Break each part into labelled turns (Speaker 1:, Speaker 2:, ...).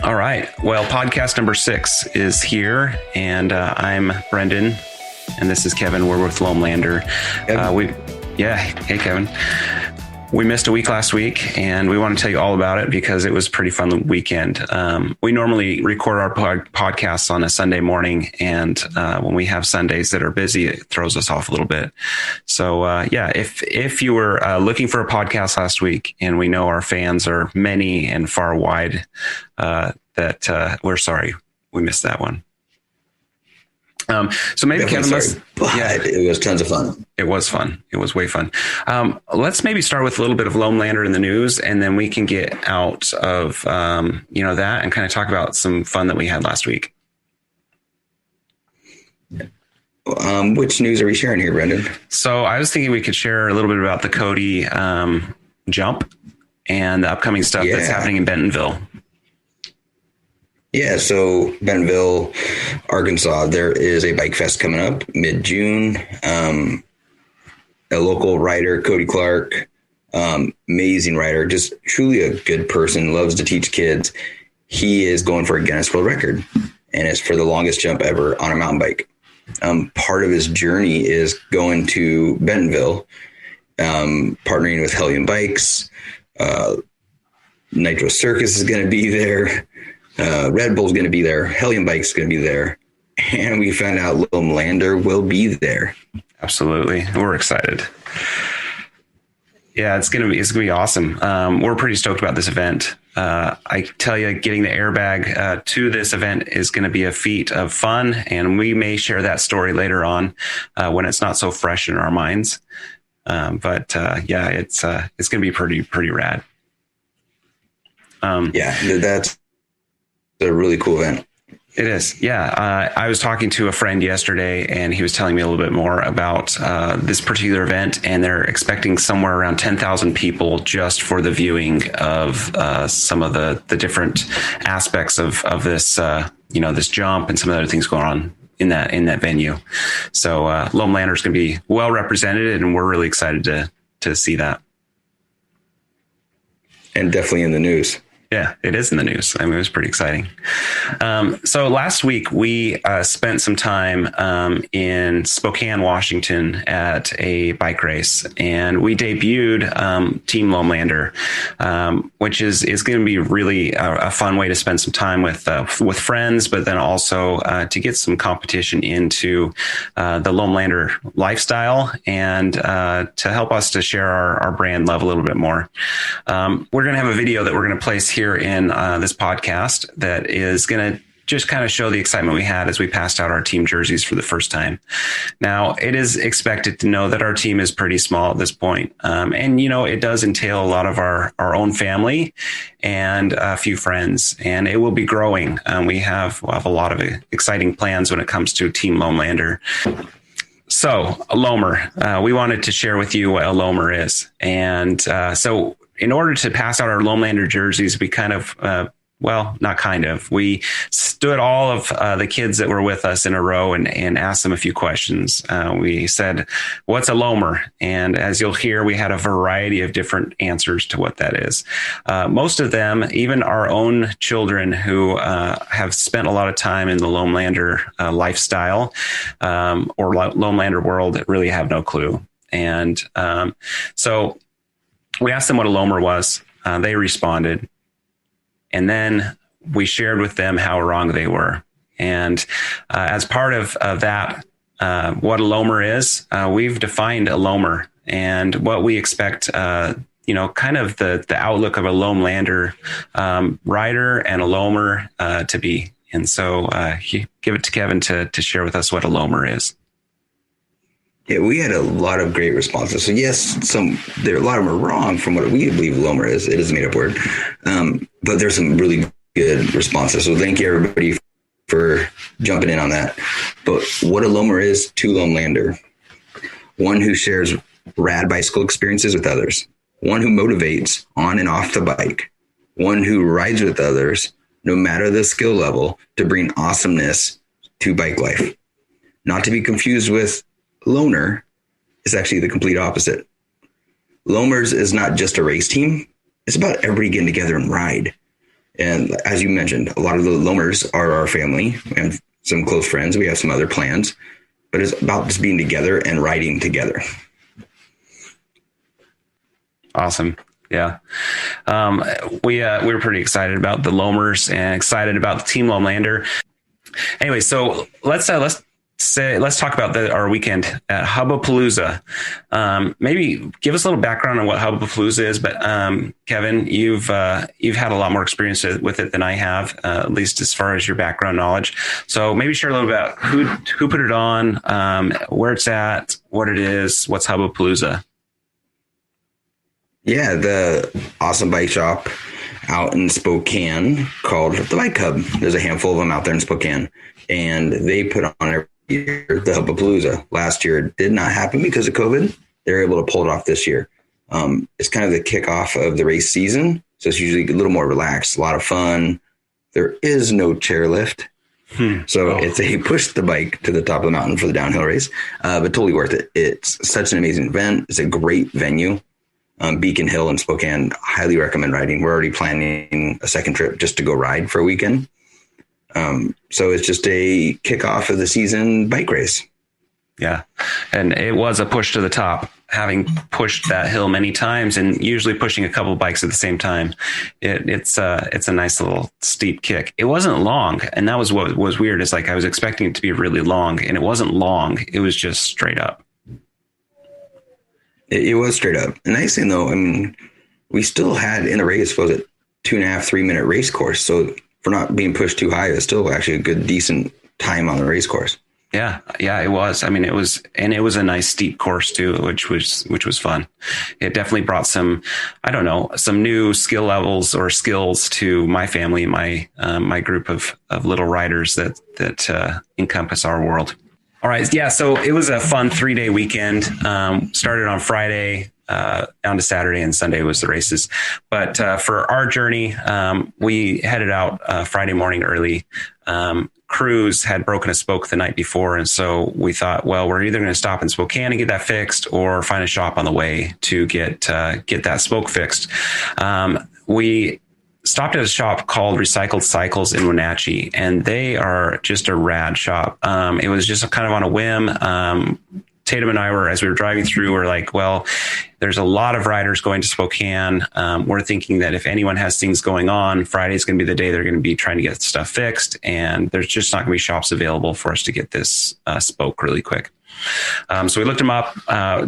Speaker 1: All right. Well, podcast number 6 is here, and I'm Brendan, and this is Kevin. We're with Loamlander. Hey, Kevin. We missed a week last week, and we want to tell you all about it because it was a pretty fun weekend. We normally record our podcasts on a Sunday morning, and when we have Sundays that are busy, it throws us off a little bit. So, if you were looking for a podcast last week, and we know our fans are many and far wide, we're sorry we missed that one. So maybe Kevin,
Speaker 2: it was tons of fun.
Speaker 1: It was fun. It was way fun. Let's maybe start with a little bit of Loamlander in the news, and then we can get out of, that and kind of talk about some fun that we had last week.
Speaker 2: Which news are we sharing here, Brendan?
Speaker 1: So I was thinking we could share a little bit about the Cody jump and the upcoming stuff that's happening in Bentonville.
Speaker 2: Yeah, so Bentonville, Arkansas, there is a bike fest coming up mid-June. A local rider, Cody Clark, amazing rider, just truly a good person, loves to teach kids. He is going for a Guinness World Record, and it's for the longest jump ever on a mountain bike. Part of his journey is going to Bentonville, partnering with Hellion Bikes. Nitro Circus is going to be there. Red Bull's going to be there. Hellion Bike's going to be there. And we found out Loamlander will be there.
Speaker 1: Absolutely. We're excited. Yeah, it's going to be awesome. We're pretty stoked about this event. I tell you, getting the airbag to this event is going to be a feat of fun. And we may share that story later on when it's not so fresh in our minds. It's going to be pretty rad.
Speaker 2: That's a really cool event.
Speaker 1: It is. Yeah. I was talking to a friend yesterday, and he was telling me a little bit more about this particular event, and they're expecting somewhere around 10,000 people just for the viewing of some of the different aspects of this, this jump and some of the other things going on in that venue. So Loamlander is going to be well represented, and we're really excited to see that.
Speaker 2: And definitely in the news.
Speaker 1: Yeah, it is in the news. I mean, it was pretty exciting. So last week we spent some time in Spokane, Washington at a bike race, and we debuted Team Loamlander, which is going to be really a fun way to spend some time with friends, but then also to get some competition into the Loamlander lifestyle and to help us to share our brand love a little bit more. We're going to have a video that we're going to place here in this podcast that is going to just kind of show the excitement we had as we passed out our team jerseys for the first time. Now, it is expected to know that our team is pretty small at this point. And it does entail a lot of our own family and a few friends, and it will be growing. We'll have a lot of exciting plans when it comes to Team Loamlander. So a Loamer, we wanted to share with you what a Loamer is. And so in order to pass out our Loamlander jerseys, we we stood all of the kids that were with us in a row and asked them a few questions. We said, what's a Loamer? And as you'll hear, we had a variety of different answers to what that is. Most of them, even our own children who have spent a lot of time in the Loamlander lifestyle or Loamlander world, really have no clue. And so we asked them what a Loamer was. They responded. And then we shared with them how wrong they were. And as part of that, what a Loamer is, we've defined a Loamer and what we expect, kind of the outlook of a Loamlander rider and a Loamer to be. And so give it to Kevin to share with us what a Loamer is.
Speaker 2: Yeah, we had a lot of great responses. So yes, a lot of them are wrong from what we believe Loamer is. It is a made up word. But there's some really good responses. So thank you everybody for jumping in on that. But what a Loamer is to Loamlander: one who shares rad bicycle experiences with others, one who motivates on and off the bike, one who rides with others, no matter the skill level, to bring awesomeness to bike life. Not to be confused with Loner is actually the complete opposite. Loamers is not just a race team. It's about everybody getting together and ride. And as you mentioned, a lot of the Loamers are our family and some close friends. We have some other plans, but it's about just being together and riding together.
Speaker 1: Awesome. Yeah. We were pretty excited about the Loamers and excited about the Team Loamlander. Anyway, so let's talk about our weekend at Hubbapalooza. Maybe give us a little background on what Hubbapalooza is. But Kevin, you've had a lot more experience with it than I have, at least as far as your background knowledge. So maybe share a little about who put it on, where it's at, what it is, what's Hubbapalooza.
Speaker 2: Yeah, the awesome bike shop out in Spokane called the Bike Hub. There's a handful of them out there in Spokane, and they put on every year the Hubbapalooza. Last year it did not happen because of COVID. They're able to pull it off this year. It's kind of the kickoff of the race season, so it's usually a little more relaxed, a lot of fun. There is no chairlift. It's a push the bike to the top of the mountain for the downhill race, but totally worth it. It's such an amazing event. It's a great venue. Beacon Hill in Spokane, highly recommend riding. We're already planning a second trip just to go ride for a weekend. So it's just a kickoff of the season bike race.
Speaker 1: Yeah. And it was a push to the top, having pushed that hill many times and usually pushing a couple of bikes at the same time. It's a nice little steep kick. It wasn't long. And that was what was weird. It's like I was expecting it to be really long, and it wasn't long. It was just straight up.
Speaker 2: It was straight up. The nice thing, though, I mean, we still had in the race, was it 2.5, 3 minute race course. So for not being pushed too high, it's still actually a good, decent time on the race course.
Speaker 1: Yeah, it was. I mean, it was a nice steep course too, which was fun. It definitely brought some new skill levels or skills to my family, my group of little riders that encompass our world. All right. Yeah. So it was a fun 3-day weekend. Started on Friday, down to Saturday, and Sunday was the races. But for our journey, we headed out Friday morning early. Cruise had broken a spoke the night before. And so we thought, well, we're either going to stop in Spokane and get that fixed or find a shop on the way to get that spoke fixed. We stopped at a shop called Recycled Cycles in Wenatchee, and they are just a rad shop. It was just kind of on a whim. Tatum and I as we were driving through, we're like, well, there's a lot of riders going to Spokane. We're thinking that if anyone has things going on, Friday's going to be the day they're going to be trying to get stuff fixed. And there's just not going to be shops available for us to get this spoke really quick. So we looked them up,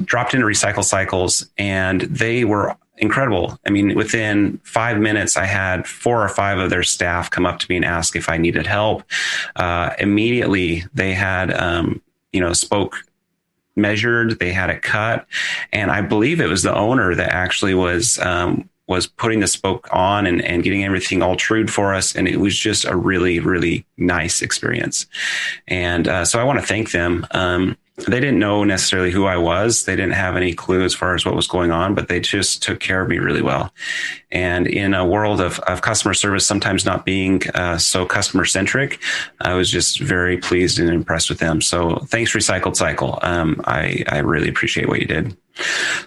Speaker 1: dropped into Recycled Cycles, and they were incredible. I mean, within 5 minutes, I had 4 or 5 of their staff come up to me and ask if I needed help. Immediately, they had, spoke measured, they had it cut. And I believe it was the owner that actually was putting the spoke on and getting everything all trued for us. And it was just a really, really nice experience. And so I want to thank them. They didn't know necessarily who I was. They didn't have any clue as far as what was going on, but they just took care of me really well. And in a world of customer service sometimes not being so customer centric, I was just very pleased and impressed with them. So thanks, Recycled Cycle. I really appreciate what you did.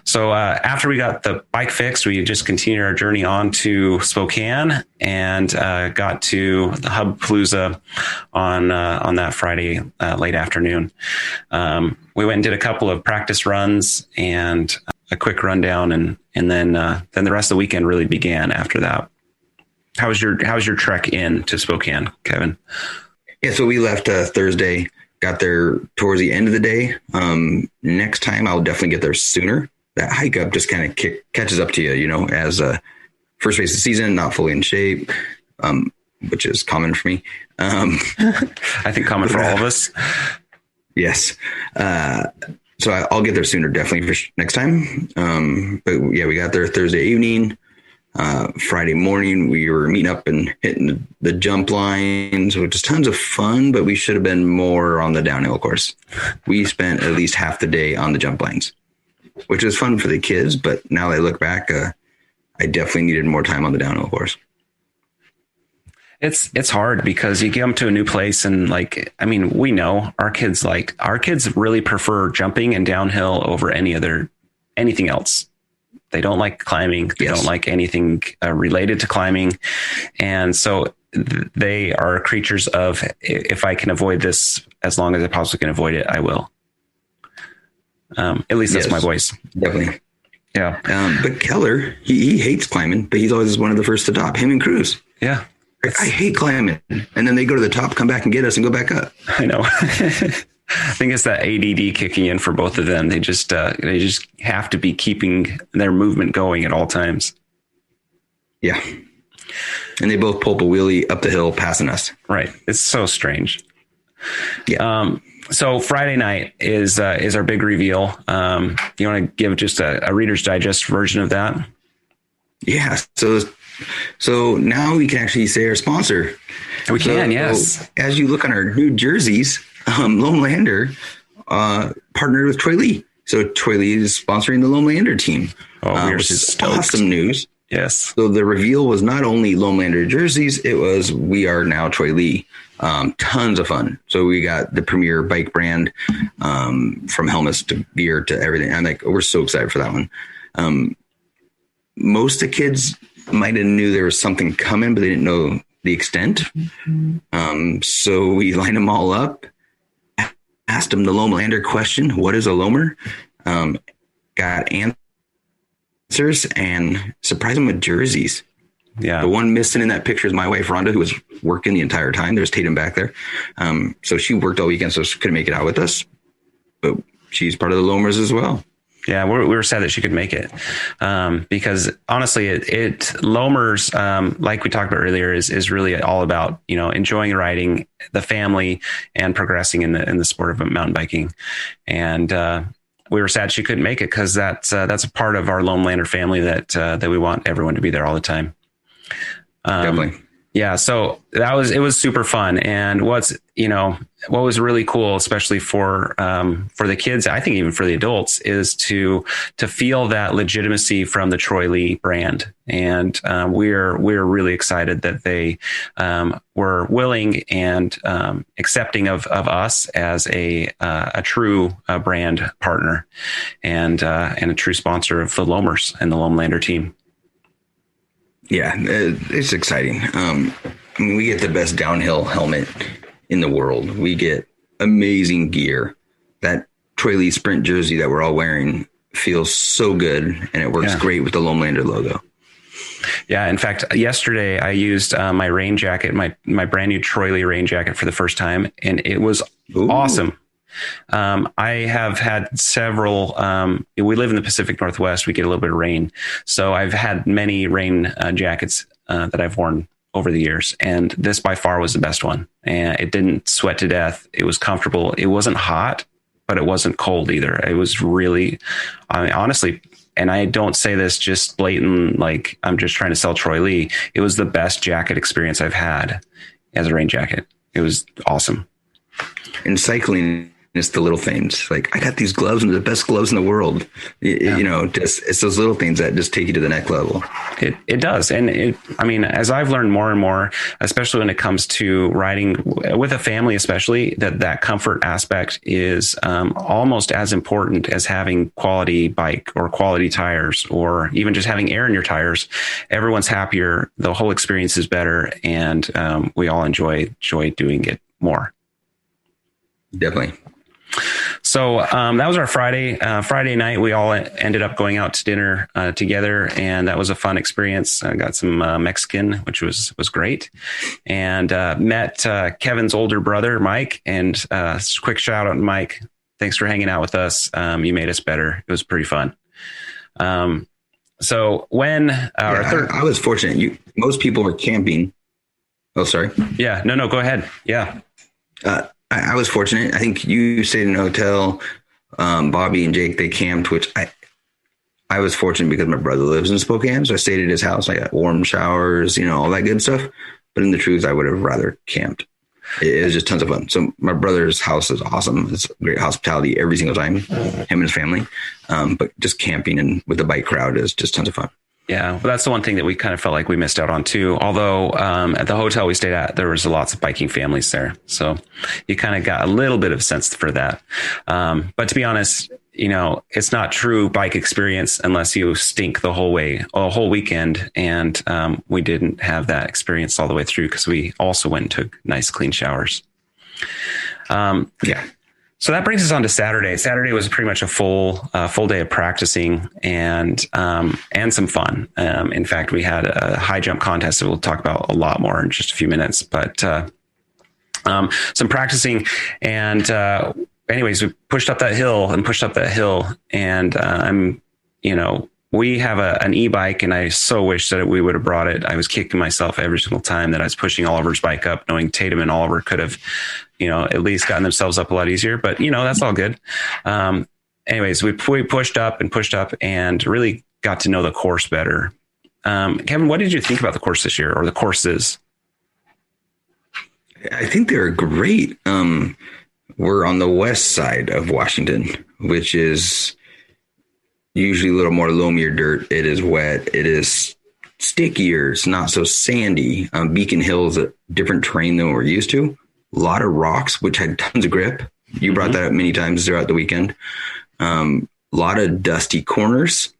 Speaker 1: So after we got the bike fixed, we just continued our journey on to Spokane and got to the Hubbapalooza on that Friday late afternoon. We went and did a couple of practice runs and a quick rundown, and then the rest of the weekend really began after that. How was your trek in to Spokane, Kevin?
Speaker 2: Yeah, so we left Thursday. Got there towards the end of the day. Next time I'll definitely get there sooner. That hike up just kind of catches up to you, as first race of the season, not fully in shape, which is common for me.
Speaker 1: I think common for all of us.
Speaker 2: Yes. So I'll get there sooner, definitely for next time. But yeah, we got there Thursday evening. Friday morning, we were meeting up and hitting the jump lines, which is tons of fun, but we should have been more on the downhill course. We spent at least half the day on the jump lines, which was fun for the kids. But now that I look back, I definitely needed more time on the downhill course.
Speaker 1: It's hard because you get them to a new place and we know our kids really prefer jumping and downhill over anything else. They don't like climbing. They
Speaker 2: Yes.
Speaker 1: don't like anything related to climbing. And so they are creatures of, if I can avoid this as long as I possibly can avoid it, I will. At least that's
Speaker 2: Yes.
Speaker 1: my voice.
Speaker 2: Definitely.
Speaker 1: Yeah.
Speaker 2: But Keller, he hates climbing, but he's always one of the first to top. Him and Cruz.
Speaker 1: Yeah.
Speaker 2: I hate climbing. And then they go to the top, come back and get us and go back up.
Speaker 1: I know. I think it's that ADD kicking in for both of them. They just have to be keeping their movement going at all times.
Speaker 2: Yeah. And they both pull up a wheelie up the hill, passing us.
Speaker 1: Right. It's so strange.
Speaker 2: Yeah.
Speaker 1: So Friday night is our big reveal. You want to give just a Reader's Digest version of that?
Speaker 2: Yeah. So now we can actually say our sponsor.
Speaker 1: We can, yes.
Speaker 2: As you look on our new jerseys, Loamlander partnered with Troy Lee. So Troy Lee is sponsoring the Loamlander team, which is
Speaker 1: stoked.
Speaker 2: awesome news.
Speaker 1: Yes.
Speaker 2: So the reveal was not only Loamlander jerseys, it was we are now Troy Lee. Tons of fun. So we got the premier bike brand, from helmets to gear to everything. We're so excited for that one. Most of the kids might have knew there was something coming, but they didn't know the extent. So we lined them all up, asked them the Loamlander question, what is a Loamer? Got answers and surprised them with jerseys.
Speaker 1: Yeah.
Speaker 2: The one missing in that picture is my wife, Rhonda, who was working the entire time. There's Tatum back there. So she worked all weekend, so she couldn't make it out with us. But she's part of the Loamers as well.
Speaker 1: Yeah, we were sad that she could make it, because honestly, Loamers, like we talked about earlier, is really all about, enjoying riding, the family, and progressing in the sport of mountain biking. And we were sad she couldn't make it, because that's a part of our Loamlander family that we want everyone to be there all the time.
Speaker 2: Definitely.
Speaker 1: Yeah, so it was super fun. And what was really cool, especially for the kids, I think even for the adults, is to feel that legitimacy from the Troy Lee brand. And we're really excited that they were willing and accepting of us as a true brand partner and a true sponsor of the Loamers and the Loamlander team.
Speaker 2: Yeah, it's exciting. We get the best downhill helmet in the world. We get amazing gear. That Troy Lee Sprint jersey that we're all wearing feels so good, and it works great with the Loamlander logo.
Speaker 1: Yeah, in fact, yesterday I used my rain jacket, my brand new Troy Lee rain jacket for the first time, and it was awesome. I have had several, we live in the Pacific Northwest. We get a little bit of rain. So I've had many rain jackets that I've worn over the years. And this by far was the best one. And it didn't sweat to death. It was comfortable. It wasn't hot, but it wasn't cold either. It was really, honestly, and I don't say this just blatant, like I'm just trying to sell Troy Lee. It was the best jacket experience I've had as a rain jacket. It was awesome.
Speaker 2: In cycling, it's the little things. Like, I got these gloves and they're the best gloves in the world. It's those little things that just take you to the next level.
Speaker 1: It does. And as I've learned more and more, especially when it comes to riding with a family, especially that comfort aspect is almost as important as having quality bike or quality tires, or even just having air in your tires. Everyone's happier. The whole experience is better. And we all enjoy doing it more.
Speaker 2: Definitely.
Speaker 1: So that was our Friday night. We all ended up going out to dinner together, and that was a fun experience. I got some Mexican, which was great, and met Kevin's older brother, Mike. And quick shout out to Mike. Thanks for hanging out with us. You made us better. It was pretty fun. So when
Speaker 2: I was fortunate. Most people were camping. Oh, sorry.
Speaker 1: Yeah. No. Go ahead. Yeah.
Speaker 2: I was fortunate. I think you stayed in a hotel. Bobby and Jake, they camped, which I was fortunate because my brother lives in Spokane. So I stayed at his house. I got warm showers, all that good stuff. But in the truth, I would have rather camped. It was just tons of fun. So my brother's house is awesome. It's great hospitality every single time, him and his family. But just camping and with the bike crowd is just tons of fun.
Speaker 1: Yeah, well, that's the one thing that we kind of felt like we missed out on too. Although at the hotel we stayed at, there was lots of biking families there, so you kind of got a little bit of sense for that. But to be honest, it's not true bike experience unless you stink the whole weekend. And we didn't have that experience all the way through because we also went and took nice clean showers.
Speaker 2: Yeah.
Speaker 1: So that brings us on to Saturday. Saturday was pretty much a full day of practicing and some fun. In fact, we had a high jump contest that we'll talk about a lot more in just a few minutes, but some practicing and anyways, we pushed up that hill and we have an e-bike and I so wish that we would have brought it. I was kicking myself every single time that I was pushing Oliver's bike up, knowing Tatum and Oliver could have, at least gotten themselves up a lot easier, but that's all good. Anyways, we pushed up and really got to know the course better. Kevin, what did you think about the course this year or the courses?
Speaker 2: I think they're great. We're on the west side of Washington, which is usually a little more loamier dirt. It is wet. It is stickier. It's not so sandy. Beacon Hill is a different terrain than we're used to. A lot of rocks, which had tons of grip. You brought that up many times throughout the weekend. A lot of dusty corners.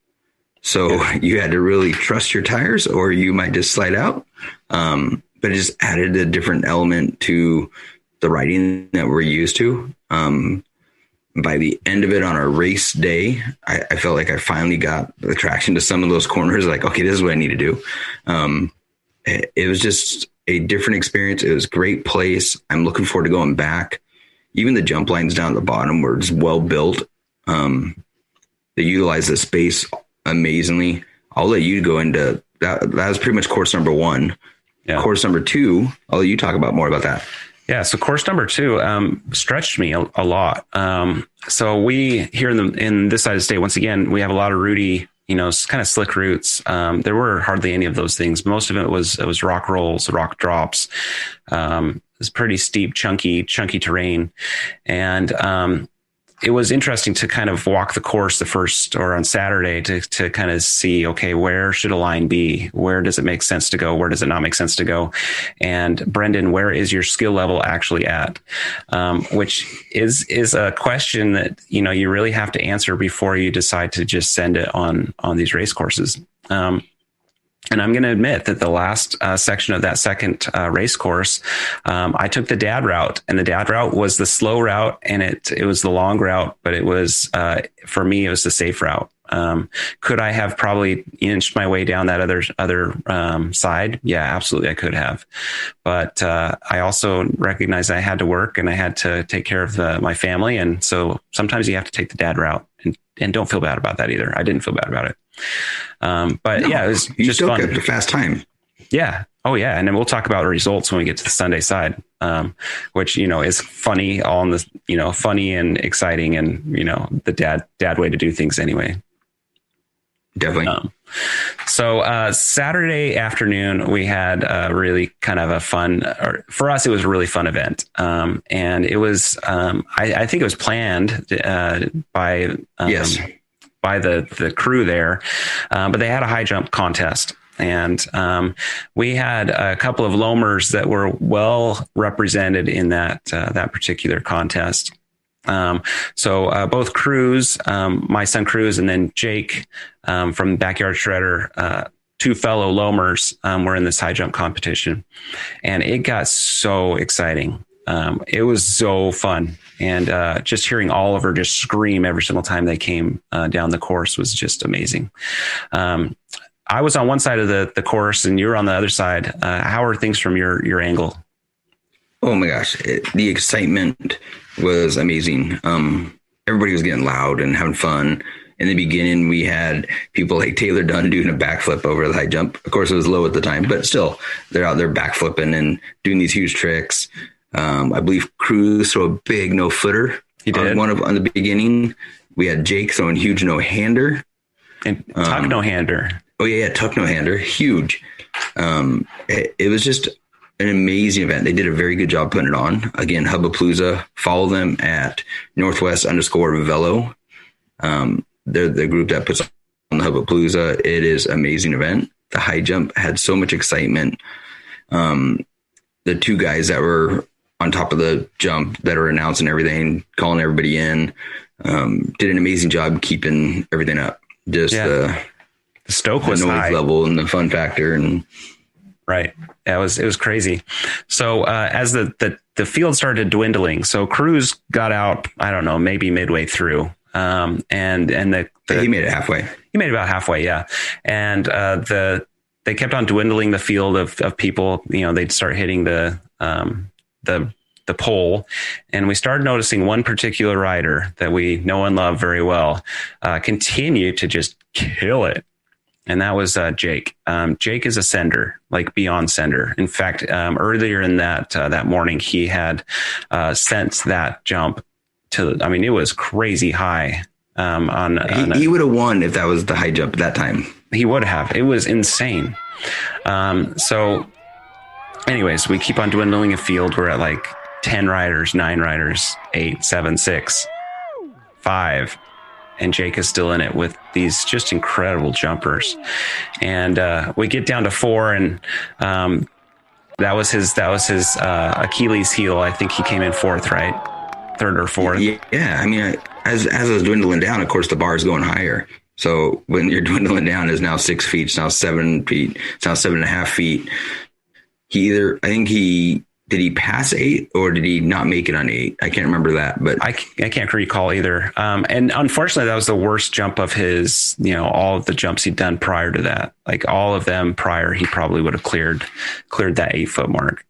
Speaker 2: So you had to really trust your tires or you might just slide out. But it just added a different element to the riding that we're used to. By the end of it on our race day, I felt like I finally got the traction to some of those corners. Like, okay, this is what I need to do. It was just a different experience. It was a great place. I'm looking forward to going back. Even the jump lines down at the bottom were just well built. They utilize the space amazingly. I'll let you go into that. That was pretty much course number 1. Yeah. Course number 2, I'll let you talk about more about that.
Speaker 1: Yeah. So course number 2 stretched me a lot. So we here in this side of the state, once again, we have a lot of rooty, kind of slick routes. There were hardly any of those things. Most of it was rock rolls, rock drops. It was pretty steep, chunky terrain. And it was interesting to kind of walk the course on Saturday to kind of see, okay, where should a line be? Where does it make sense to go? Where does it not make sense to go? And Brendan, where is your skill level actually at? Which is a question that, you really have to answer before you decide to just send it on these race courses. And I'm going to admit that the last section of that second race course, I took the dad route, and the dad route was the slow route, and it was the long route, but it was for me, it was the safe route. Could I have probably inched my way down that other side? Yeah, absolutely, I could have. But I also recognized I had to work and I had to take care of my family, and so sometimes you have to take the dad route, and don't feel bad about that either. I didn't feel bad about it. But no, yeah, it was just fun.
Speaker 2: You still kept a fast time.
Speaker 1: Yeah. Oh yeah. And then we'll talk about results when we get to the Sunday side, which, is funny, all in the, funny and exciting and, the dad way to do things anyway.
Speaker 2: Definitely.
Speaker 1: So Saturday afternoon, we had really kind of a for us, it was a really fun event. And it was, I think it was planned by the crew there, but they had a high jump contest. And we had a couple of Loamers that were well represented in that particular contest. So both crews, my son Cruz and then Jake from Backyard Shredder, 2 fellow Loamers were in this high jump competition, and it got so exciting. It was so fun. And just hearing Oliver just scream every single time they came down the course was just amazing. I was on one side of the course and you were on the other side. How are things from your angle?
Speaker 2: Oh my gosh. The excitement was amazing. Everybody was getting loud and having fun. In the beginning, we had people like Taylor Dunn doing a backflip over the high jump. Of course, it was low at the time, but still, they're out there backflipping and doing these huge tricks. I believe Cruz threw a big no-footer.
Speaker 1: He did.
Speaker 2: On the beginning. We had Jake throwing huge no-hander.
Speaker 1: And tuck no-hander.
Speaker 2: Oh, yeah, tuck no-hander. Huge. It was just an amazing event. They did a very good job putting it on. Again, Hubbapalooza. Follow them at Northwest_Velo. They're the group that puts on the Hubbapalooza. It is an amazing event. The high jump had so much excitement. The 2 guys that were on top of the jump that are announcing everything, calling everybody in, did an amazing job keeping everything up. Just
Speaker 1: the stoke was
Speaker 2: noise
Speaker 1: high
Speaker 2: level and the fun factor, and
Speaker 1: right. It was crazy. So as the field started dwindling, so Cruz got out, I don't know, maybe midway through, and
Speaker 2: he made it halfway.
Speaker 1: He made about halfway, yeah. And they kept on dwindling the field of people. They'd start hitting the pole, and we started noticing one particular rider that we know and love very well continue to just kill it. And that was Jake. Jake is a sender, like beyond sender. In fact, earlier in that morning, he had sent that jump to, it was crazy high. He would
Speaker 2: have won if that was the high jump at that time.
Speaker 1: He would have. It was insane. So anyways, we keep on dwindling a field. We're at like 10 riders, 9 riders, 8, 7, 6, 5. And Jake is still in it with these just incredible jumpers. And we get down to 4, and that was his Achilles heel. I think he came in 4th, right? 3rd or 4th.
Speaker 2: Yeah. As I was dwindling down, of course, the bar is going higher. So when you're dwindling down, it's now 6 feet. It's now 7 feet. It's now 7.5 feet. Did he pass 8 or did he not make it on 8? I can't remember that, but
Speaker 1: I can't recall either. And unfortunately, that was the worst jump of his, all of the jumps he'd done prior to that. Like all of them prior, he probably would have cleared that 8-foot mark.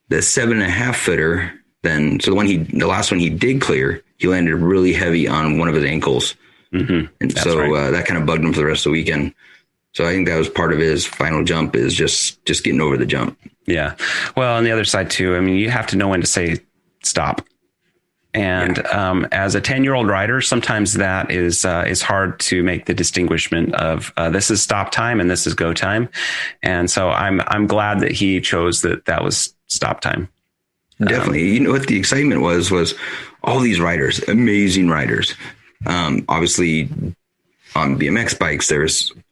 Speaker 2: The 7.5 footer, then, so the last one he did clear, he landed really heavy on one of his ankles.
Speaker 1: Mm-hmm.
Speaker 2: And that's so right. That kind of bugged him for the rest of the weekend. So I think that was part of his final jump, is just getting over the jump.
Speaker 1: Yeah. Well, on the other side too, you have to know when to say stop. And as a 10-year-old rider, sometimes that is hard to make the distinguishment of this is stop time and this is go time. And so I'm glad that he chose that was stop time.
Speaker 2: Definitely. What the excitement was all these riders, amazing riders. Obviously on BMX bikes,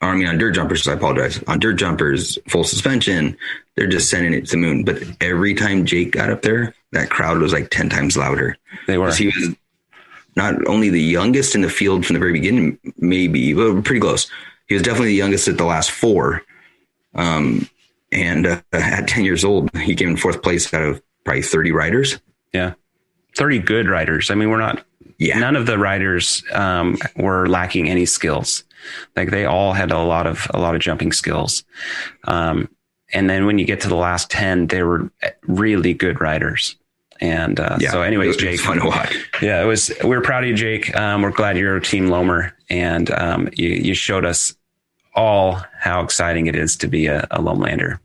Speaker 2: on dirt jumpers, I apologize. On dirt jumpers, full suspension, they're just sending it to the moon. But every time Jake got up there, that crowd was like 10 times louder.
Speaker 1: They were.
Speaker 2: He was not only the youngest in the field from the very beginning, maybe, but pretty close. He was definitely the youngest at the last 4. And at 10 years old, he came in 4th place out of probably 30 riders.
Speaker 1: Yeah. 30 good riders. None of the riders were lacking any skills. Like they all had a lot of jumping skills. And then when you get to the last 10, they were really good riders. And so anyways, Jake,
Speaker 2: fun to watch.
Speaker 1: Yeah, we're proud of you, Jake. We're glad you're Team Loamer, and you showed us all how exciting it is to be a Loamlander.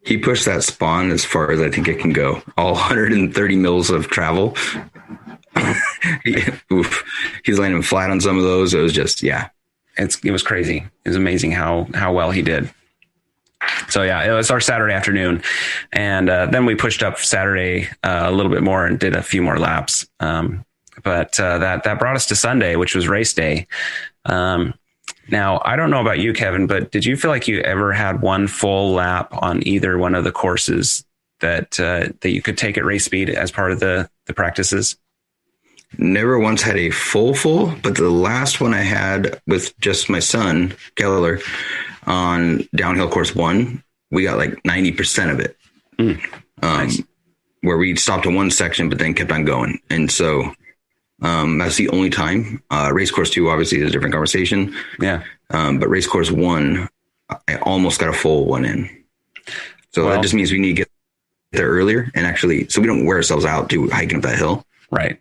Speaker 2: He pushed that spawn as far as I think it can go. All 130 mils of travel. He's landing flat on some of those. It was just,
Speaker 1: it was crazy. It was amazing how well he did. So it was our Saturday afternoon, and then we pushed up Saturday a little bit more and did a few more laps. But that brought us to Sunday, which was race day. Now, I don't know about you, Kevin, but did you feel like you ever had one full lap on either one of the courses that you could take at race speed as part of the practices?
Speaker 2: Never once had a full, but the last one I had with just my son, Keller, on downhill course 1, we got like 90% of it.
Speaker 1: Nice.
Speaker 2: Where we stopped in one section, but then kept on going. And so that's the only time. Race course 2 obviously is a different conversation.
Speaker 1: Yeah.
Speaker 2: But race course 1, I almost got a full one in. So that just means we need to get there earlier and actually, so we don't wear ourselves out to hiking up that hill.
Speaker 1: Right.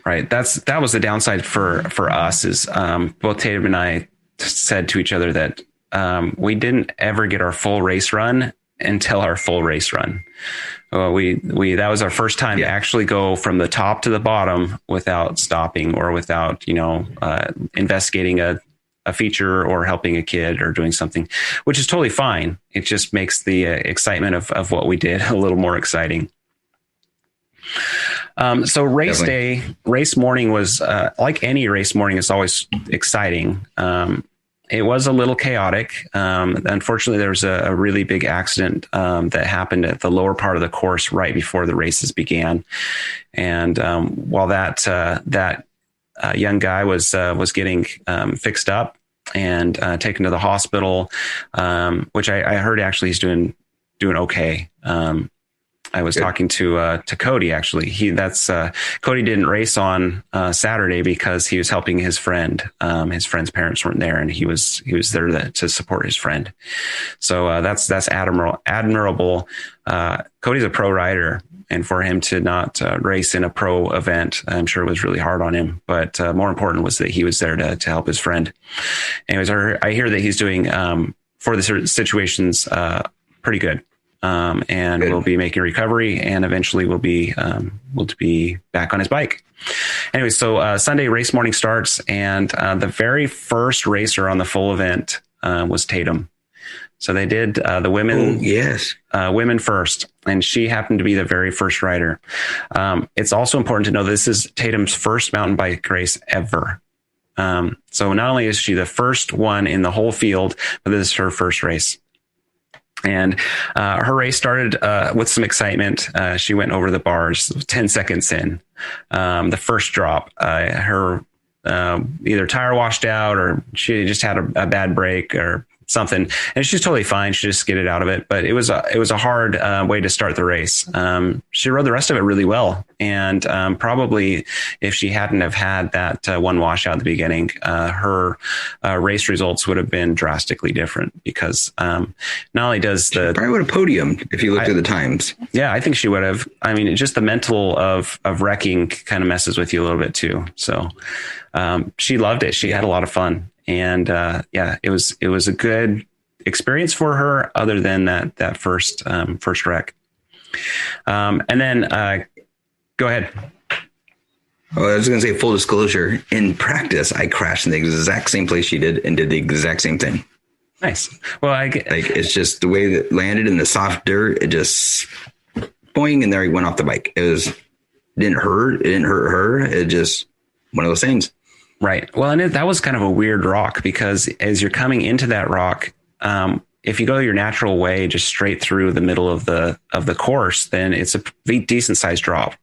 Speaker 1: That was the downside for us is both Tatum and I said to each other that we didn't ever get our full race run until our full race run. That was our first time to actually go from the top to the bottom without stopping or without, investigating a feature or helping a kid or doing something, which is totally fine. It just makes the excitement of what we did a little more exciting. So race day, race morning was like any race morning, it's always exciting. It was a little chaotic. Unfortunately, there was a really big accident that happened at the lower part of the course right before the races began. And while that young guy was getting fixed up and taken to the hospital, which I heard actually he's doing okay. I was talking to Cody actually. Cody didn't race on Saturday because he was helping his friend. His friend's parents weren't there, and he was there to support his friend. So that's admirable. Cody's a pro rider, and for him to not race in a pro event, I'm sure it was really hard on him. But more important was that he was there to help his friend. Anyways, I hear that he's doing for the situations pretty good. And we'll be making recovery, and eventually we'll be back on his bike. Anyway, so Sunday race morning starts, and the very first racer on the full event was Tatum. So they did the women, women first, and she happened to be the very first rider. It's also important to know this is Tatum's first mountain bike race ever. So not only is she the first one in the whole field, but this is her first race. And her race started with some excitement. She went over the bars 10 seconds in. The first drop, her either tire washed out or she just had a bad break or something, and she's totally fine. She just skidded out of it, but it was a hard way to start the race. She rode the rest of it really well, and probably if she hadn't have had that one washout at the beginning, her race results would have been drastically different, because not only does
Speaker 2: she probably would have podiumed if you looked at the times.
Speaker 1: Yeah, I think she would have. I mean, just the mental of wrecking kind of messes with you a little bit too. So she loved it. She had a lot of fun. And it was a good experience for her, other than that first wreck. And then go ahead.
Speaker 2: Oh, I was going to say, full disclosure, in practice, I crashed in the exact same place she did and did the exact same thing.
Speaker 1: Nice. Well,
Speaker 2: it's just the way that landed in the soft dirt. It just boing, and there he went off the bike. It didn't hurt. It didn't hurt her. It just one of those things.
Speaker 1: Right. Well, and that was kind of a weird rock, because as you're coming into that rock, if you go your natural way, just straight through the middle of the course, then it's a decent sized drop.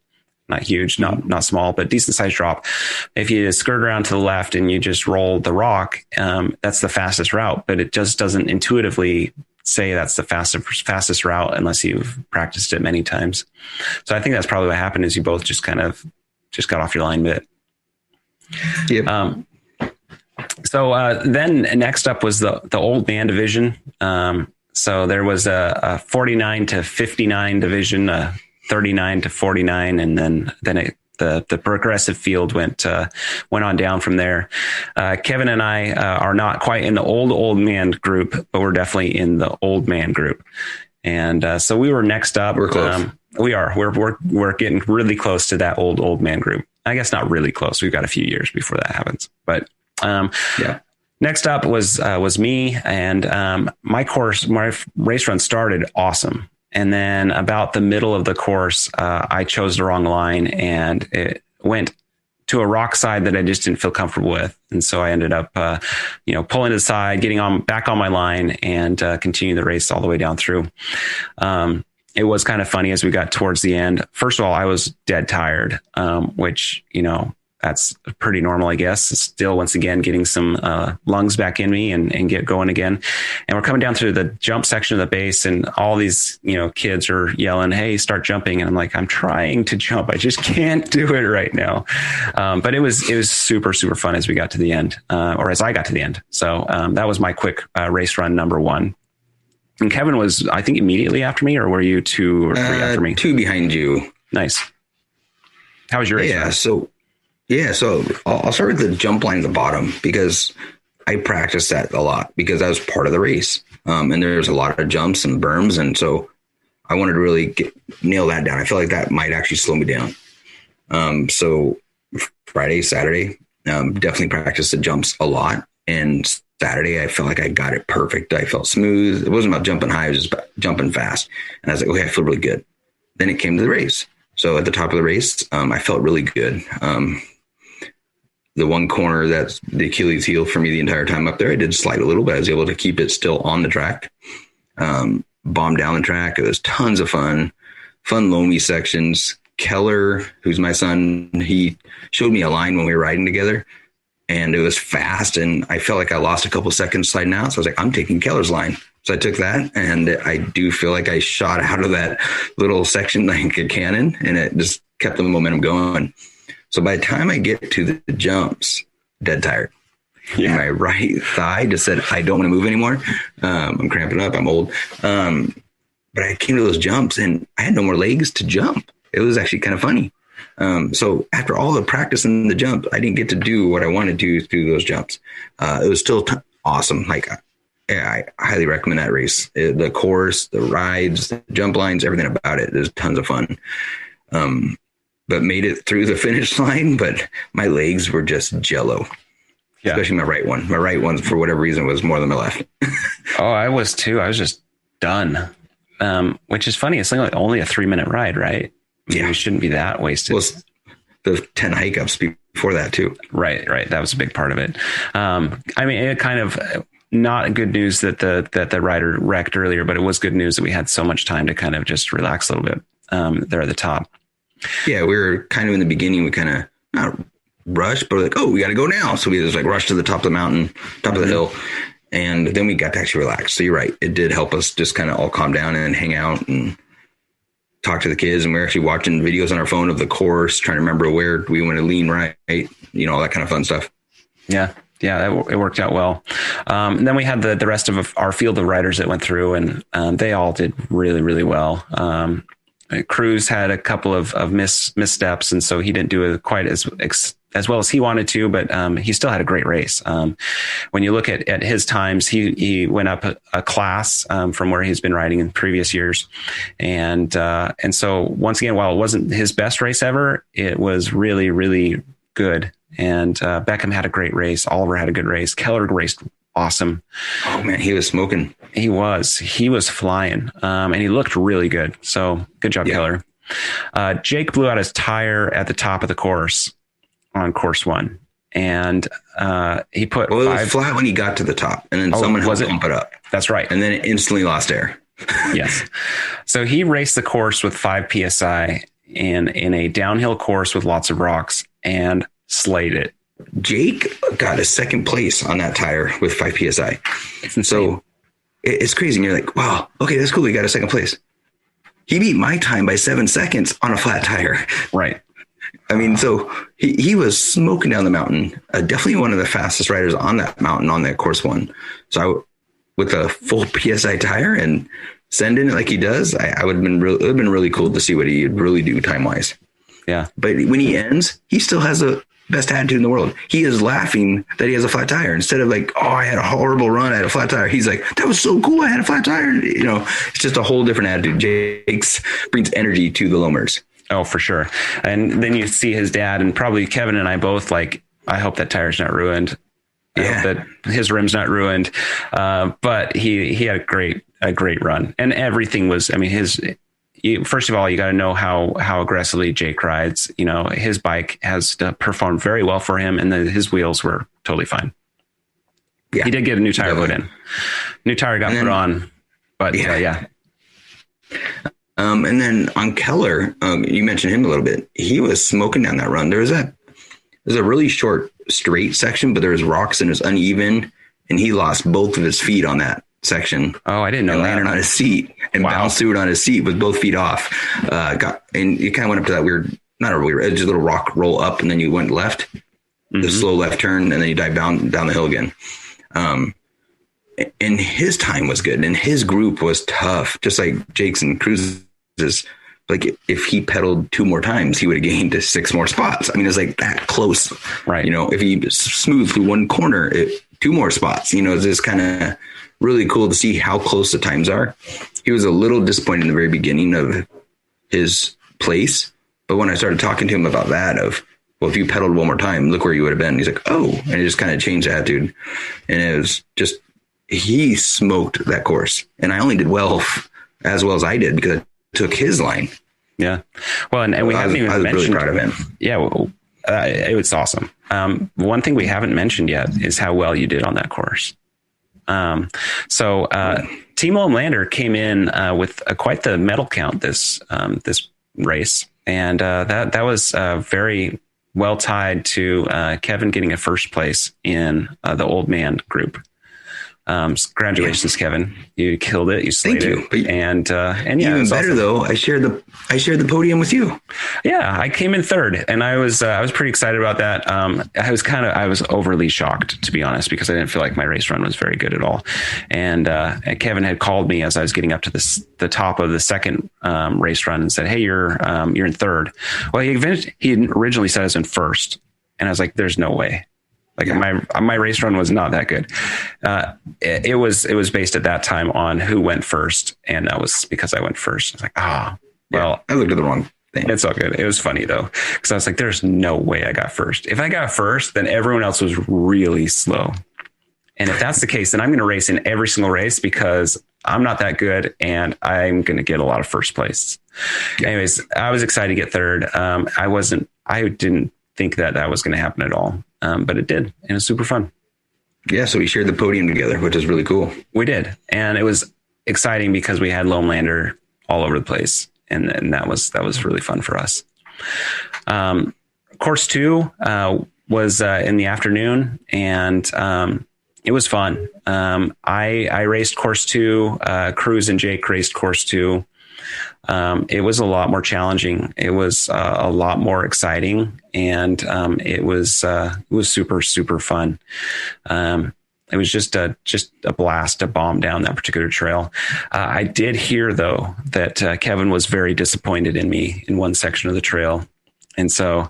Speaker 1: Not huge, not small, but decent sized drop. If you skirt around to the left and you just roll the rock, that's the fastest route, but it just doesn't intuitively say that's the fastest route unless you've practiced it many times. So I think that's probably what happened, is you both just got off your line bit.
Speaker 2: Yep.
Speaker 1: So then next up was the old man division. So there was a 49 to 59 division, 39 to 49, and then the progressive field went on down from there. Kevin and I are not quite in the old man group, but we're definitely in the old man group. And so we were next up.
Speaker 2: We're close.
Speaker 1: We're getting really close to that old man group. I guess not really close. We've got a few years before that happens. But next up was me, and my race run started awesome. And then about the middle of the course, I chose the wrong line, and it went to a rock side that I just didn't feel comfortable with. And so I ended up, pulling to the side, getting back on my line, and continuing the race all the way down through. It was kind of funny as we got towards the end. First of all, I was dead tired, which, that's pretty normal, I guess. It's still, once again, getting some lungs back in me and get going again. And we're coming down through the jump section of the base, and all these, kids are yelling, "Hey, start jumping." And I'm like, I'm trying to jump. I just can't do it right now. But it was super, super fun as we got to the end, or as I got to the end. So that was my quick race run number one. And Kevin was, I think, immediately after me, or were you 2 or 3 after me?
Speaker 2: 2 behind you.
Speaker 1: Nice. How was your race run?
Speaker 2: So I'll start with the jump line at the bottom, because I practiced that a lot, because that was part of the race. And there's a lot of jumps and berms. And so I wanted to really nail that down. I feel like that might actually slow me down. So Friday, Saturday, definitely practiced the jumps a lot. And Saturday, I felt like I got it perfect. I felt smooth. It wasn't about jumping high. It was just about jumping fast. And I was like, okay, I feel really good. Then it came to the race. So at the top of the race, I felt really good. The one corner that's the Achilles heel for me the entire time up there, I did slide a little, but I was able to keep it still on the track. Bombed down the track. It was tons of fun loamy sections. Keller, who's my son, he showed me a line when we were riding together, and it was fast, and I felt like I lost a couple seconds sliding out. So I was like, I'm taking Keller's line. So I took that, and I do feel like I shot out of that little section like a cannon, and it just kept the momentum going. So by the time I get to the jumps, dead tired. Yeah. My right thigh just said, I don't want to move anymore. I'm cramping up. I'm old. But I came to those jumps, and I had no more legs to jump. It was actually kind of funny. So after all the practice in the jump, I didn't get to do what I wanted to through those jumps. It was still awesome. Like, I highly recommend that race. The course, the rides, the jump lines, everything about it. There's tons of fun. But made it through the finish line, but my legs were just jello. Yeah. Especially my right one. My right one, for whatever reason, was more than my left.
Speaker 1: Oh, I was too. I was just done. Which is funny. It's only a 3-minute ride, right? I mean, it shouldn't be that wasted.
Speaker 2: Well, the 10 hike-ups before that too.
Speaker 1: Right. That was a big part of it. I mean, it kind of not good news that the rider wrecked earlier, but it was good news that we had so much time to kind of just relax a little bit there at the top.
Speaker 2: Yeah, we were kind of in the beginning. We kind of not rushed, but like, oh, we got to go now. So we just like rushed to the top of the mountain, top of the hill. And then we got to actually relax. So you're right. It did help us just kind of all calm down and hang out and talk to the kids. And we were actually watching videos on our phone of the course, trying to remember where we want to lean right, all that kind of fun stuff.
Speaker 1: Yeah, it worked out well. And then we had the rest of our field of riders that went through, and they all did really, really well. Cruz had a couple of missteps, and so he didn't do it quite as well as he wanted to, but he still had a great race. When you look at his times, he went up a class from where he's been riding in previous years, and so once again, while it wasn't his best race ever, it was really, really good. And Beckham had a great race. Oliver had a good race. Keller raced awesome.
Speaker 2: Oh man, he was smoking.
Speaker 1: He was flying, and he looked really good. So good job, Keller. Jake blew out his tire at the top of the course on course 1, and he put.
Speaker 2: Well, it was flat when he got to the top, and then someone helped pump it up.
Speaker 1: That's right,
Speaker 2: and then it instantly lost air.
Speaker 1: Yes, so he raced the course with 5 psi in a downhill course with lots of rocks and slayed it.
Speaker 2: Jake got a second place on that tire with 5 psi. So it's crazy. And you're like, wow, okay, that's cool. He got a second place. He beat my time by 7 seconds on a flat tire.
Speaker 1: Right.
Speaker 2: I mean, so he was smoking down the mountain. Definitely one of the fastest riders on that mountain on that course 1. So with a full PSI tire and sending it like he does, I would have been it would have been really cool to see what he'd really do time wise.
Speaker 1: Yeah.
Speaker 2: But when he ends, he still has the best attitude in the world. He is laughing that he has a flat tire instead of like, oh, I had a horrible run. I had a flat tire. He's like, that was so cool. I had a flat tire. It's just a whole different attitude. Jake's brings energy to the Loamers.
Speaker 1: Oh, for sure. And then you see his dad, and probably Kevin and I both like, I hope that tire's not ruined. I hope that his rim's not ruined. But he had a great run, and everything was, I mean, first of all, you got to know how aggressively Jake rides. His bike has performed very well for him, and his wheels were totally fine. Yeah. He did get a new tire put in. New tire got put on, but yeah.
Speaker 2: And then on Keller, you mentioned him a little bit. He was smoking down that run. There's a really short straight section, but there was rocks and it was uneven, and he lost both of his feet on that section.
Speaker 1: Oh, I didn't know that.
Speaker 2: Landed on his seat and bounced through it on his seat with both feet off. And you kind of went up to that weird, not a weird, just a little rock roll up, and then you went left, the slow left turn, and then you dive down the hill again. And his time was good, and his group was tough, just like Jake's and Cruz's. Like if he pedaled 2 more times, he would have gained 6 more spots. I mean, it's like that close,
Speaker 1: right?
Speaker 2: If he smoothed through one corner, 2 more spots. It's just kind of really cool to see how close the times are. He was a little disappointed in the very beginning of his place, but when I started talking to him about that, well, if you pedaled 1 more time, look where you would have been. He's like, oh, and it just kind of changed attitude, and it was just he smoked that course, and I only did as well as I did because took his line.
Speaker 1: Yeah. Well, and we haven't even mentioned. I was really proud of him. Yeah. Well, it was awesome. One thing we haven't mentioned yet is how well you did on that course. Team Loam Lander came in with quite the medal count this race. And that was very well tied to Kevin getting a first place in the old man group. Congratulations, Kevin! You killed it. You slayed it. And yeah,
Speaker 2: even better awesome. Though, I shared the podium with you.
Speaker 1: Yeah, I came in third, and I was pretty excited about that. I was overly shocked, to be honest, because I didn't feel like my race run was very good at all. And Kevin had called me as I was getting up to the top of the second race run and said, "Hey, you're in third." Well, he originally said I was in first, and I was like, "There's no way." Like my race run was not that good. It was based at that time on who went first, and that was because I went first. I was like, well,
Speaker 2: I looked at the wrong thing.
Speaker 1: It's all good. It was funny though, because I was like, there's no way I got first. If I got first, then everyone else was really slow. And if that's the case, then I'm going to race in every single race because I'm not that good, and I'm going to get a lot of first place. Yeah. Anyways, I was excited to get third. I didn't think that was going to happen at all. But it did, and it was super fun.
Speaker 2: Yeah, so we shared the podium together, which is really cool.
Speaker 1: We did, and it was exciting because we had Loam lander all over the place, and that was really fun for us. Course 2 was in the afternoon, and it was fun. I raced course 2. Cruz and Jake raced course 2. It was a lot more challenging. It was a lot more exciting, and it was super, super fun. It was just a blast to bomb down that particular trail. I did hear though that Kevin was very disappointed in me in one section of the trail, and so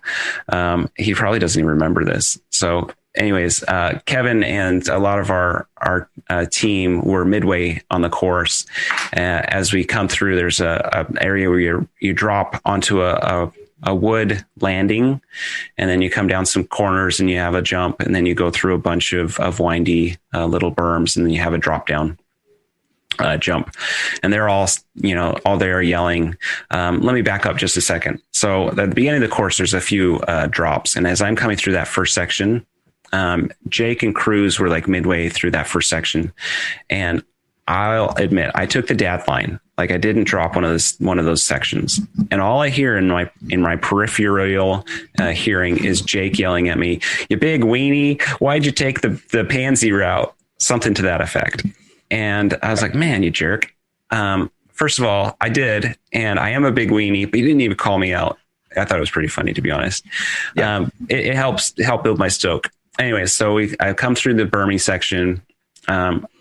Speaker 1: he probably doesn't even remember this. So anyways, Kevin and a lot of our team were midway on the course. As we come through, there's a area where you drop onto a wood landing, and then you come down some corners and you have a jump, and then you go through a bunch of windy little berms, and then you have a drop down jump, and they're all there yelling. Let me back up just a second. So at the beginning of the course, there's a few drops, and as I'm coming through that first section, Jake and Cruz were like midway through that first section, and I'll admit I took the dad line. Like I didn't drop one of those sections, and all I hear in my peripheral hearing is Jake yelling at me, "You big weenie! Why'd you take the pansy route?" Something to that effect. And I was like, "Man, you jerk!" First of all, I did, and I am a big weenie, but you didn't even call me out. I thought it was pretty funny, to be honest. Yeah. It helps build my stoke. Anyway, so I come through the berming section.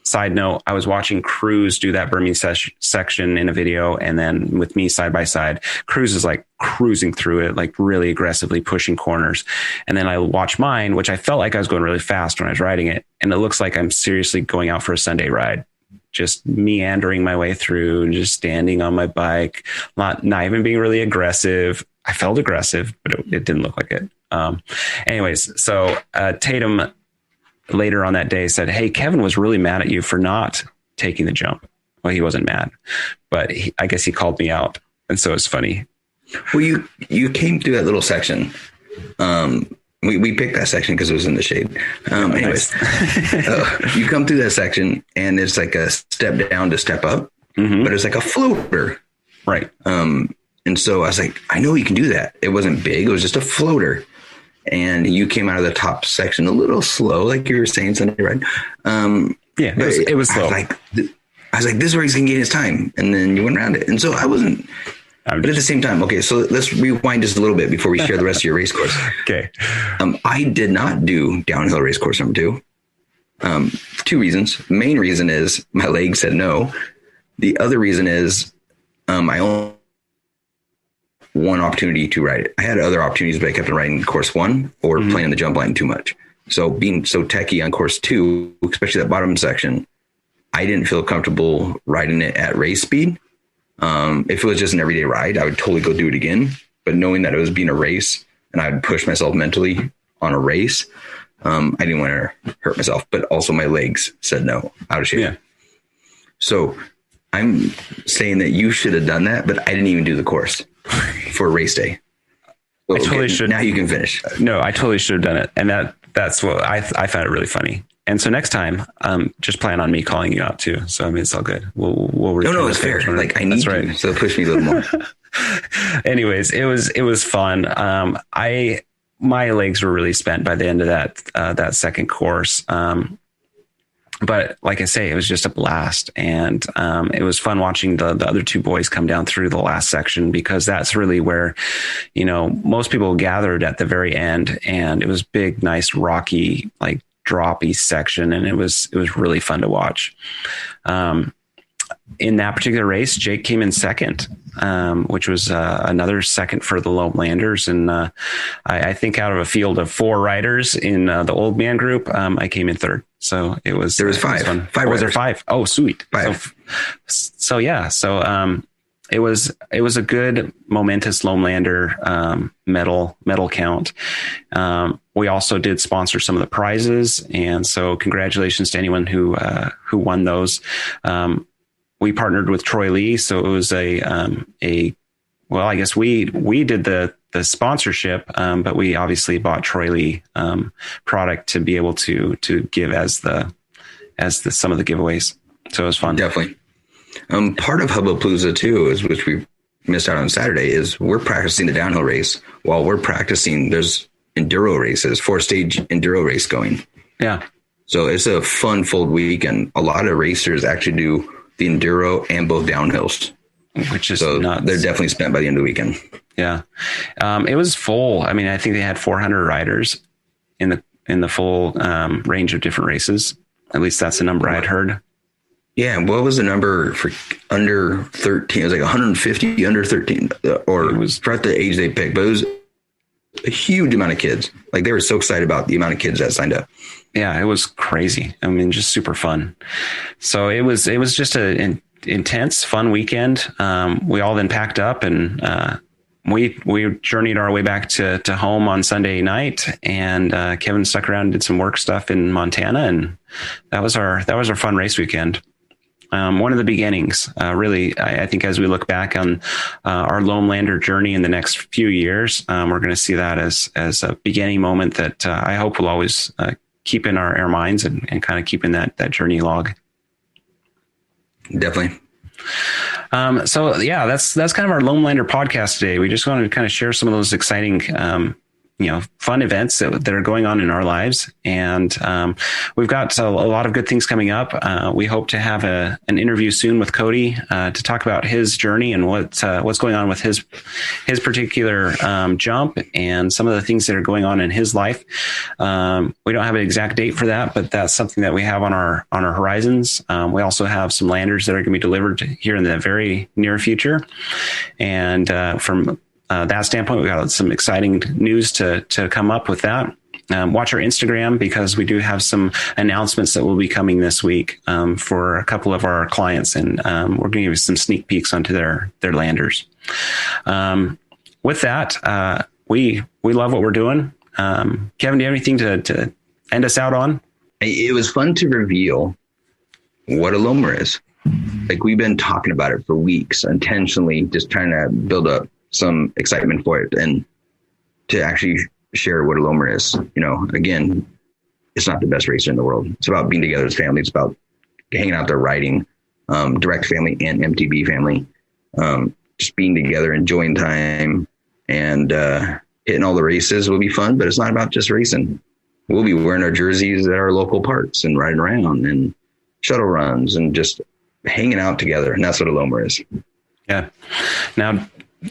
Speaker 1: Side note, I was watching Cruz do that berming section in a video, and then with me side by side, Cruz is like cruising through it, like really aggressively pushing corners. And then I watch mine, which I felt like I was going really fast when I was riding it. And it looks like I'm seriously going out for a Sunday ride, just meandering my way through, just standing on my bike, not even being really aggressive. I felt aggressive, but it didn't look like it. Anyways, so Tatum later on that day said, "Hey, Kevin was really mad at you for not taking the jump." Well, he wasn't mad, but I guess he called me out. And so it's funny.
Speaker 2: Well, you came through that little section. We picked that section because it was in the shade. Anyways, you come through that section, and it's like a step down to step up, but it's like a floater.
Speaker 1: Right.
Speaker 2: And so I was like, I know you can do that. It wasn't big. It was just a floater. And you came out of the top section a little slow, like you were saying, Sunday ride.
Speaker 1: Yeah, it was slow.
Speaker 2: I was like, this is where he's going to get his time. And then you went around it. And so I wasn't. But at the same time, okay, so let's rewind just a little bit before we share the rest of your race course.
Speaker 1: Okay.
Speaker 2: I did not do downhill race course number 2. 2 reasons. The main reason is my leg said no. The other reason is I only one opportunity to ride it. I had other opportunities, but I kept on riding course 1 or playing the jump line too much. So being so techie on course 2, especially that bottom section, I didn't feel comfortable riding it at race speed. If it was just an everyday ride, I would totally go do it again. But knowing that it was being a race and I would push myself mentally on a race, I didn't want to hurt myself. But also my legs said no, out of shape. Yeah. So I'm saying that you should have done that, but I didn't even do the course for race day. Well, I totally should. Now you can finish.
Speaker 1: No, I totally should have done it. And that's what I found it really funny. And so next time, just plan on me calling you out too. So I mean, it's all good. We'll
Speaker 2: no, it's fair. Like I need you, so push me a little more.
Speaker 1: Anyways, it was fun. My legs were really spent by the end of that second course. But like I say, it was just a blast, and it was fun watching the other two boys come down through the last section, because that's really where, most people gathered at the very end, and it was big, nice, rocky, like droppy section, and it was really fun to watch. In that particular race, Jake came in second, which was another second for the Loamlanders. And I think out of a field of 4 riders in the old man group, I came in third. So there was 5. Was there 5? Oh, sweet.
Speaker 2: 5.
Speaker 1: So yeah. So it was a good momentous Loamlander medal count. We also did sponsor some of the prizes, and so congratulations to anyone who won those. We partnered with Troy Lee, so it was well, I guess we did the sponsorship, but we obviously bought Troy Lee product to be able to give as some of the giveaways. So it was fun.
Speaker 2: Definitely. Part of Hubbapalooza too, which we missed out on Saturday, is we're practicing the downhill race while we're practicing. There's enduro races, 4-stage enduro race going.
Speaker 1: Yeah.
Speaker 2: So it's a fun full weekend. A lot of racers actually do the enduro and both downhills,
Speaker 1: which is
Speaker 2: nuts. They're definitely spent by the end of the weekend.
Speaker 1: Yeah. It was full. I mean, I think they had 400 riders in the full range of different races. At least that's the number I'd heard.
Speaker 2: Yeah. What was the number for under 13? It was like 150 under 13, or it was for the age they picked, but it was a huge amount of kids. Like, they were so excited about the amount of kids that signed up.
Speaker 1: Yeah, it was crazy. I mean, just super fun. So it was just an intense, fun weekend. We all then packed up, and we journeyed our way back to home on Sunday night, and Kevin stuck around and did some work stuff in Montana, and that was our fun race weekend. One of the beginnings, really. I think as we look back on our Loamlander journey in the next few years, we're going to see that as a beginning moment that I hope will always keep in our minds and kind of keep in that journey log.
Speaker 2: Definitely.
Speaker 1: So yeah, that's kind of our Loamlander podcast today. We just wanted to kind of share some of those exciting, fun events that are going on in our lives. And we've got a lot of good things coming up. We hope to have an interview soon with Cody to talk about his journey and what's going on with his particular jump and some of the things that are going on in his life. We don't have an exact date for that, but that's something that we have on our horizons. We also have some landers that are going to be delivered here in the very near future. And from that standpoint, we got some exciting news to come up with that. Watch our Instagram, because we do have some announcements that will be coming this week for a couple of our clients, and we're going to give you some sneak peeks onto their landers. With that, we love what we're doing. Kevin, do you have anything to end us out on?
Speaker 2: It was fun to reveal what a Loamer is. Like, we've been talking about it for weeks, intentionally just trying to build up some excitement for it, and to actually share what a Loamer is. Again, it's not the best racer in the world. It's about being together as family. It's about hanging out there, riding, direct family and MTB family, just being together, enjoying time, and hitting all the races will be fun. But it's not about just racing. We'll be wearing our jerseys at our local parks and riding around and shuttle runs and just hanging out together. And that's what a Loamer is.
Speaker 1: Yeah. Now,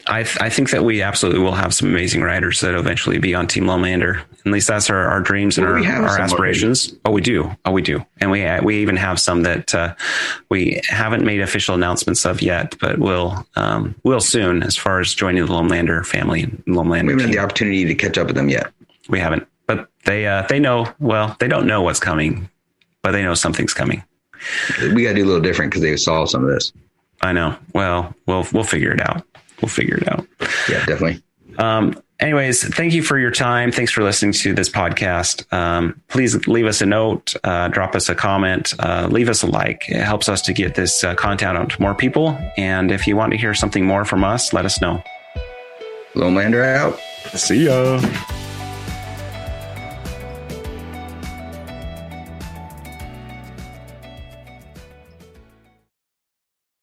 Speaker 1: I think that we absolutely will have some amazing riders that eventually be on Team Loamlander. At least that's our dreams and our aspirations. Oh, we do. And we even have some that we haven't made official announcements of yet, but will soon, as far as joining the Loamlander family. Loamlander.
Speaker 2: We haven't had the opportunity to catch up with them yet.
Speaker 1: We haven't, but they know. Well, they don't know what's coming, but they know something's coming.
Speaker 2: We got to do a little different because they saw some of this.
Speaker 1: I know. Well, we'll figure it out.
Speaker 2: Yeah, definitely.
Speaker 1: Anyways, thank you for your time. Thanks for listening to this podcast. Please leave us a note, drop us a comment, leave us a like. It helps us to get this content out to more people. And if you want to hear something more from us, let us know.
Speaker 2: Loamlander out.
Speaker 1: See ya.